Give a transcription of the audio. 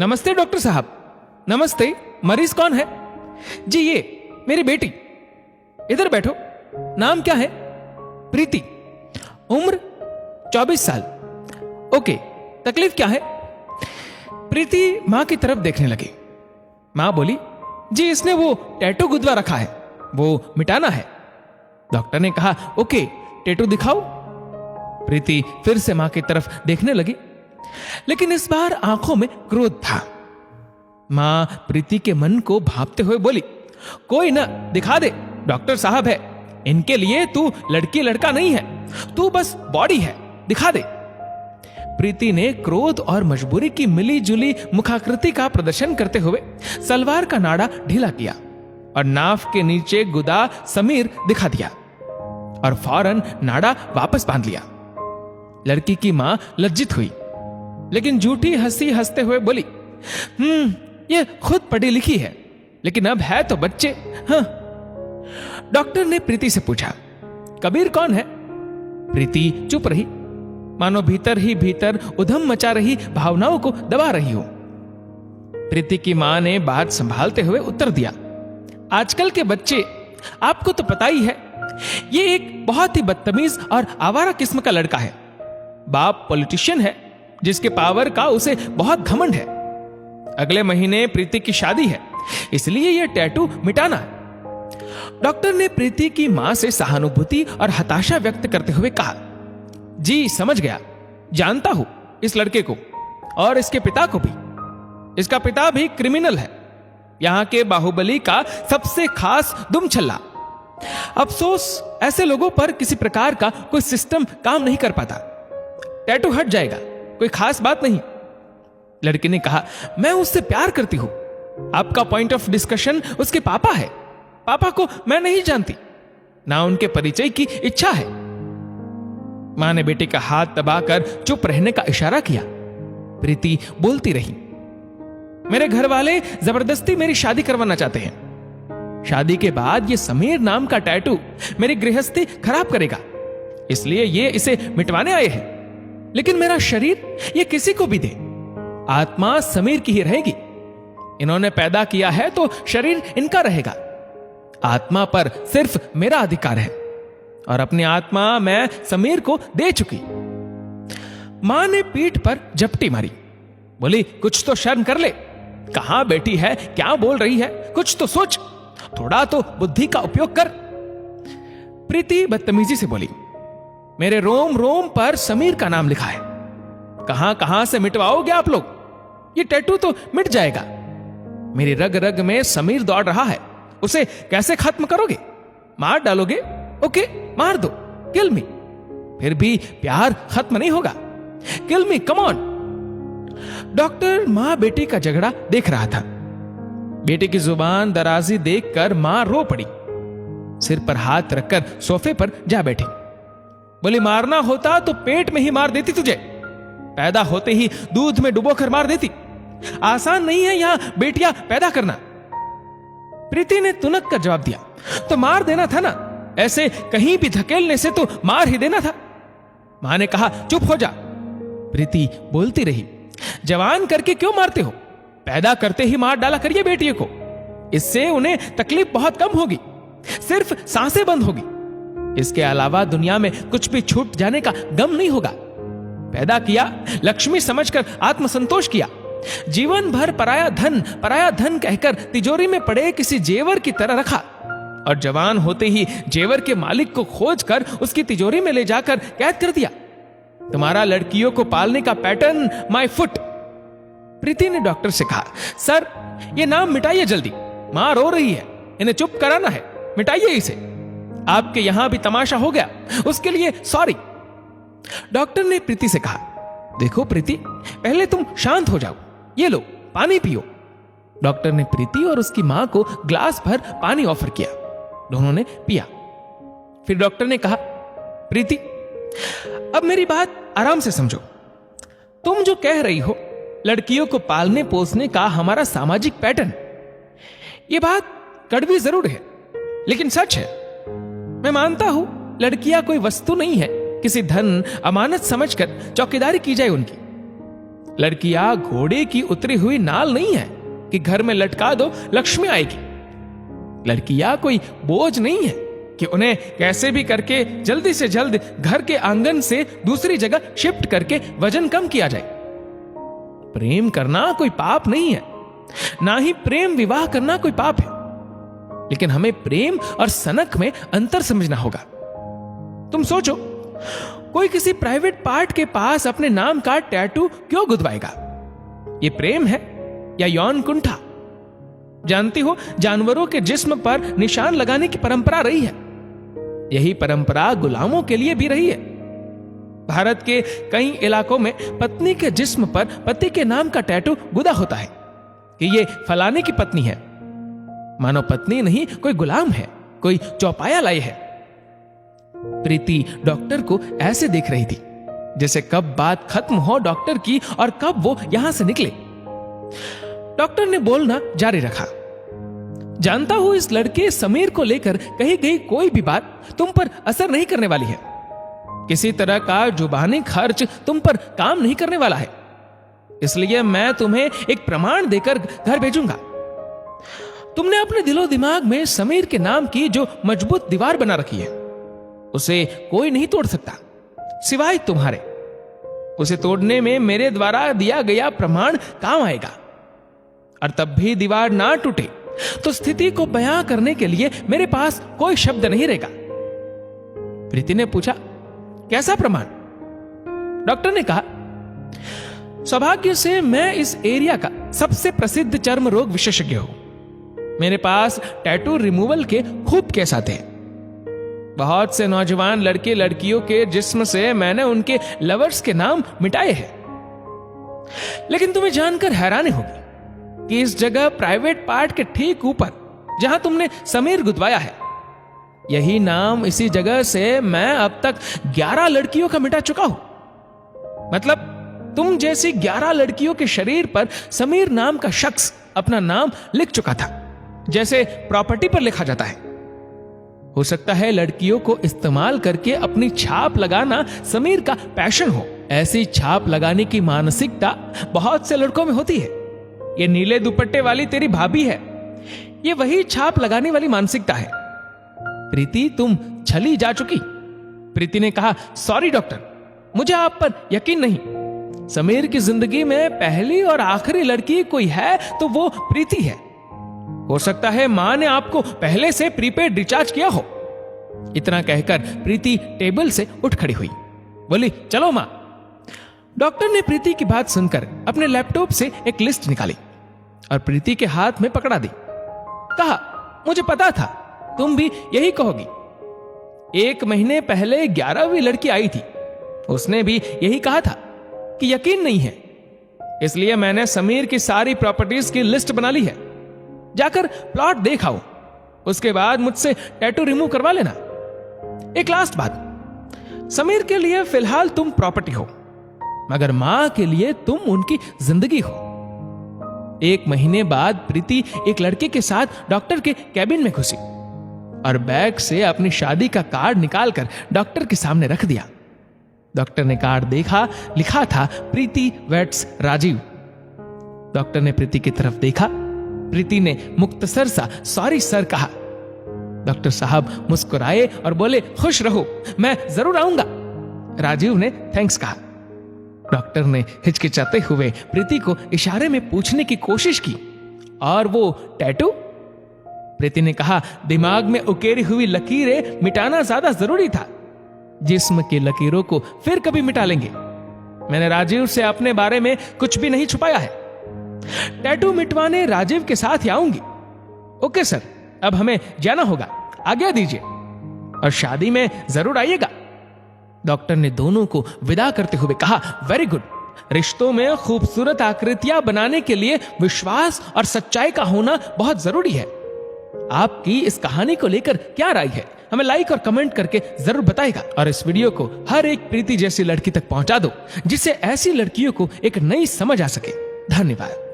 नमस्ते डॉक्टर साहब। नमस्ते। मरीज कौन है? जी ये मेरी बेटी। इधर बैठो। नाम क्या है? प्रीति। उम्र 24 साल। ओके, तकलीफ क्या है? प्रीति मां की तरफ देखने लगी। मां बोली, जी इसने वो टैटू गुदवा रखा है, वो मिटाना है। डॉक्टर ने कहा, ओके टैटू दिखाओ। प्रीति फिर से मां की तरफ देखने लगी, लेकिन इस बार आंखों में क्रोध था। मां प्रीति के मन को भांपते हुए बोली, कोई ना, दिखा दे, डॉक्टर साहब है, इनके लिए तू लड़की लड़का नहीं है, तू बस बॉडी है, दिखा दे। प्रीति ने क्रोध और मजबूरी की मिली जुली मुखाकृति का प्रदर्शन करते हुए सलवार का नाड़ा ढीला किया और नाफ के नीचे गुदा समीर दिखा दिया और फौरन नाड़ा वापस बांध लिया। लड़की की मां लज्जित हुई, लेकिन झूठी हंसी हंसते हुए बोली, ये खुद पढ़ी लिखी है, लेकिन अब है तो बच्चे। हाँ। डॉक्टर ने प्रीति से पूछा, कबीर कौन है? प्रीति चुप रही, मानो भीतर ही भीतर उधम मचा रही भावनाओं को दबा रही हो। प्रीति की मां ने बात संभालते हुए उत्तर दिया, आजकल के बच्चे, आपको तो पता ही है, ये एक बहुत ही बदतमीज और आवारा किस्म का लड़का है। बाप पॉलिटिशियन है, जिसके पावर का उसे बहुत घमंड है। अगले महीने प्रीति की शादी है, इसलिए यह टैटू मिटाना है। डॉक्टर ने प्रीति की मां से सहानुभूति और हताशा व्यक्त करते हुए कहा, जी समझ गया, जानता हूं इस लड़के को और इसके पिता को भी। इसका पिता भी क्रिमिनल है, यहां के बाहुबली का सबसे खास दुमछल्ला। अफसोस ऐसे लोगों पर किसी प्रकार का कोई सिस्टम काम नहीं कर पाता। टैटू हट जाएगा, कोई खास बात नहीं। लड़की ने कहा, मैं उससे प्यार करती हूं। आपका पॉइंट ऑफ डिस्कशन उसके पापा है। पापा को मैं नहीं जानती, ना उनके परिचय की इच्छा है। मां ने बेटे का हाथ दबाकर चुप रहने का इशारा किया। प्रीति बोलती रही, मेरे घर वाले जबरदस्ती मेरी शादी करवाना चाहते हैं। शादी के बाद ये समीर नाम का टैटू मेरी गृहस्थी खराब करेगा, इसलिए ये इसे मिटवाने आए हैं। लेकिन मेरा शरीर ये किसी को भी दे, आत्मा समीर की ही रहेगी। इन्होंने पैदा किया है तो शरीर इनका रहेगा। आत्मा पर सिर्फ मेरा अधिकार है और अपनी आत्मा मैं समीर को दे चुकी। मां ने पीठ पर झपटी मारी, बोली, कुछ तो शर्म कर ले। कहां बेटी है, क्या बोल रही है, कुछ तो सोच, थोड़ा तो बुद्धि का उपयोग कर। प्रीति बदतमीजी से बोली, मेरे रोम रोम पर समीर का नाम लिखा है, कहां कहां से मिटवाओगे आप लोग? ये टैटू तो मिट जाएगा। मेरी रग रग में समीर दौड़ रहा है, उसे कैसे खत्म करोगे? मार डालोगे? ओके, मार दो, किल मी। फिर भी प्यार खत्म नहीं होगा। किल मी, कम ऑन। डॉक्टर मां बेटी का झगड़ा देख रहा था। बेटे की जुबान दराजी देखकर मां रो पड़ी, सिर पर हाथ रखकर सोफे पर जा बैठी। बोली, मारना होता तो पेट में ही मार देती तुझे, पैदा होते ही दूध में डुबोकर मार देती। आसान नहीं है यहां बेटियां पैदा करना। प्रीति ने तुनक कर जवाब दिया, तो मार देना था ना, ऐसे कहीं भी धकेलने से तो मार ही देना था। मां ने कहा, चुप हो जा। प्रीति बोलती रही, जवान करके क्यों मारते हो? पैदा करते ही मार डाला करिए बेटियों को, इससे उन्हें तकलीफ बहुत कम होगी, सिर्फ सांसें बंद होगी। इसके अलावा दुनिया में कुछ भी छूट जाने का गम नहीं होगा। पैदा किया, लक्ष्मी समझकर आत्मसंतोष किया, जीवन भर पराया धन कहकर तिजोरी में पड़े किसी जेवर की तरह रखा, और जवान होते ही जेवर के मालिक को खोजकर उसकी तिजोरी में ले जाकर कैद कर दिया। तुम्हारा लड़कियों को पालने का पैटर्न माय फुट। प्रीति ने डॉक्टर से कहा, सर ये नाम मिटाइए जल्दी, मां रो रही है, इन्हें चुप कराना है, मिटाइए इसे। आपके यहां भी तमाशा हो गया, उसके लिए सॉरी। डॉक्टर ने प्रीति से कहा, देखो प्रीति, पहले तुम शांत हो जाओ, ये लो पानी पियो। डॉक्टर ने प्रीति और उसकी मां को ग्लास भर पानी ऑफर किया। दोनों ने पिया। फिर डॉक्टर ने कहा, प्रीति अब मेरी बात आराम से समझो। तुम जो कह रही हो लड़कियों को पालने पोसने का हमारा सामाजिक पैटर्न, यह बात कड़वी जरूर है, लेकिन सच है। मैं मानता हूं लड़कियां कोई वस्तु नहीं है, किसी धन अमानत समझकर चौकीदारी की जाए उनकी। लड़कियां घोड़े की उतरी हुई नाल नहीं है कि घर में लटका दो लक्ष्मी आएगी। लड़कियां कोई बोझ नहीं है कि उन्हें कैसे भी करके जल्दी से जल्द घर के आंगन से दूसरी जगह शिफ्ट करके वजन कम किया जाए। प्रेम करना कोई पाप नहीं है, ना ही प्रेम विवाह करना कोई पाप है, लेकिन हमें प्रेम और सनक में अंतर समझना होगा। तुम सोचो, कोई किसी प्राइवेट पार्ट के पास अपने नाम का टैटू क्यों गुदवाएगा? ये प्रेम है या यौन कुंठा? जानती हो, जानवरों के जिस्म पर निशान लगाने की परंपरा रही है। यही परंपरा गुलामों के लिए भी रही है। भारत के कई इलाकों में पत्नी के जिस्म पर पति के नाम का टैटू गुदा होता है कि ये फलाने की पत्नी है, मानो पत्नी नहीं कोई गुलाम है, कोई चौपाया लाई है। प्रीति डॉक्टर को ऐसे देख रही थी जैसे कब बात खत्म हो डॉक्टर की और कब वो यहां से निकले। डॉक्टर ने बोलना जारी रखा। जानता हूं इस लड़के समीर को लेकर कही गई कोई भी बात तुम पर असर नहीं करने वाली है। किसी तरह का जुबानी खर्च तुम पर काम नहीं करने वाला है, इसलिए मैं तुम्हें एक प्रमाण देकर घर भेजूंगा। तुमने अपने दिलो दिमाग में समीर के नाम की जो मजबूत दीवार बना रखी है, उसे कोई नहीं तोड़ सकता सिवाय तुम्हारे। उसे तोड़ने में मेरे द्वारा दिया गया प्रमाण काम आएगा। और तब भी दीवार ना टूटे तो स्थिति को बयां करने के लिए मेरे पास कोई शब्द नहीं रहेगा। प्रीति ने पूछा, कैसा प्रमाण? डॉक्टर ने कहा, सौभाग्य से मैं इस एरिया का सबसे प्रसिद्ध चर्म रोग विशेषज्ञ हूं। मेरे पास टैटू रिमूवल के खूब केस आते हैं। बहुत से नौजवान लड़के लड़कियों के जिस्म से मैंने उनके लवर्स के नाम मिटाए हैं। लेकिन तुम्हें जानकर हैरानी होगी कि इस जगह प्राइवेट पार्ट के ठीक ऊपर जहां तुमने समीर गुदवाया है, यही नाम इसी जगह से मैं अब तक 11 लड़कियों का मिटा चुका हूं। मतलब तुम जैसी 11 लड़कियों के शरीर पर समीर नाम का शख्स अपना नाम लिख चुका था, जैसे प्रॉपर्टी पर लिखा जाता है। हो सकता है लड़कियों को इस्तेमाल करके अपनी छाप लगाना समीर का पैशन हो। ऐसी छाप लगाने की मानसिकता बहुत से लड़कों में होती है। ये नीले दुपट्टे वाली तेरी भाभी है, ये वही छाप लगाने वाली मानसिकता है। प्रीति, तुम छली जा चुकी। प्रीति ने कहा, सॉरी डॉक्टर, मुझे आप पर यकीन नहीं। समीर की जिंदगी में पहली और आखिरी लड़की कोई है तो वो प्रीति है। हो सकता है मां ने आपको पहले से प्रीपेड रिचार्ज किया हो। इतना कहकर प्रीति टेबल से उठ खड़ी हुई, बोली, चलो मां। डॉक्टर ने प्रीति की बात सुनकर अपने लैपटॉप से एक लिस्ट निकाली और प्रीति के हाथ में पकड़ा दी। कहा, मुझे पता था तुम भी यही कहोगी। 1 महीने पहले 11वीं लड़की आई थी, उसने भी यही कहा था कि यकीन नहीं है। इसलिए मैंने समीर की सारी प्रॉपर्टीज की लिस्ट बना ली है। जाकर प्लॉट देख आओ, उसके बाद मुझसे टैटू रिमूव करवा लेना। एक लास्ट बात, समीर के लिए फिलहाल तुम प्रॉपर्टी हो, मगर मां के लिए तुम उनकी जिंदगी हो। 1 महीने बाद प्रीति एक लड़के के साथ डॉक्टर के कैबिन में घुसी और बैग से अपनी शादी का कार्ड निकालकर डॉक्टर के सामने रख दिया। डॉक्टर ने कार्ड देखा, लिखा था प्रीति वेट्स राजीव। डॉक्टर ने प्रीति की तरफ देखा। प्रीति ने मुख्तसर सा सॉरी सर कहा। डॉक्टर साहब मुस्कुराए और बोले, खुश रहो, मैं जरूर आऊंगा। राजीव ने थैंक्स कहा। डॉक्टर ने हिचकिचाते हुए प्रीति को इशारे में पूछने की कोशिश की, और वो टैटू? प्रीति ने कहा, दिमाग में उकेरी हुई लकीरें मिटाना ज्यादा जरूरी था। जिस्म की लकीरों को फिर कभी मिटा लेंगे। मैंने राजीव से अपने बारे में कुछ भी नहीं छुपाया है। टैटू मिटवाने राजीव के साथ ही आऊंगी। ओके सर, अब हमें जाना होगा, आज्ञा दीजिए, और शादी में जरूर आइएगा। डॉक्टर ने दोनों को विदा करते हुए कहा, वेरी गुड। रिश्तों में खूबसूरत आकृतियां बनाने के लिए विश्वास और सच्चाई का होना बहुत जरूरी है। आपकी इस कहानी को लेकर क्या राय है, हमें लाइक और कमेंट करके जरूर बताएगा। और इस वीडियो को हर एक प्रीति जैसी लड़की तक पहुंचा दो, जिससे ऐसी लड़कियों को एक नई समझ आ सके। धन्यवाद।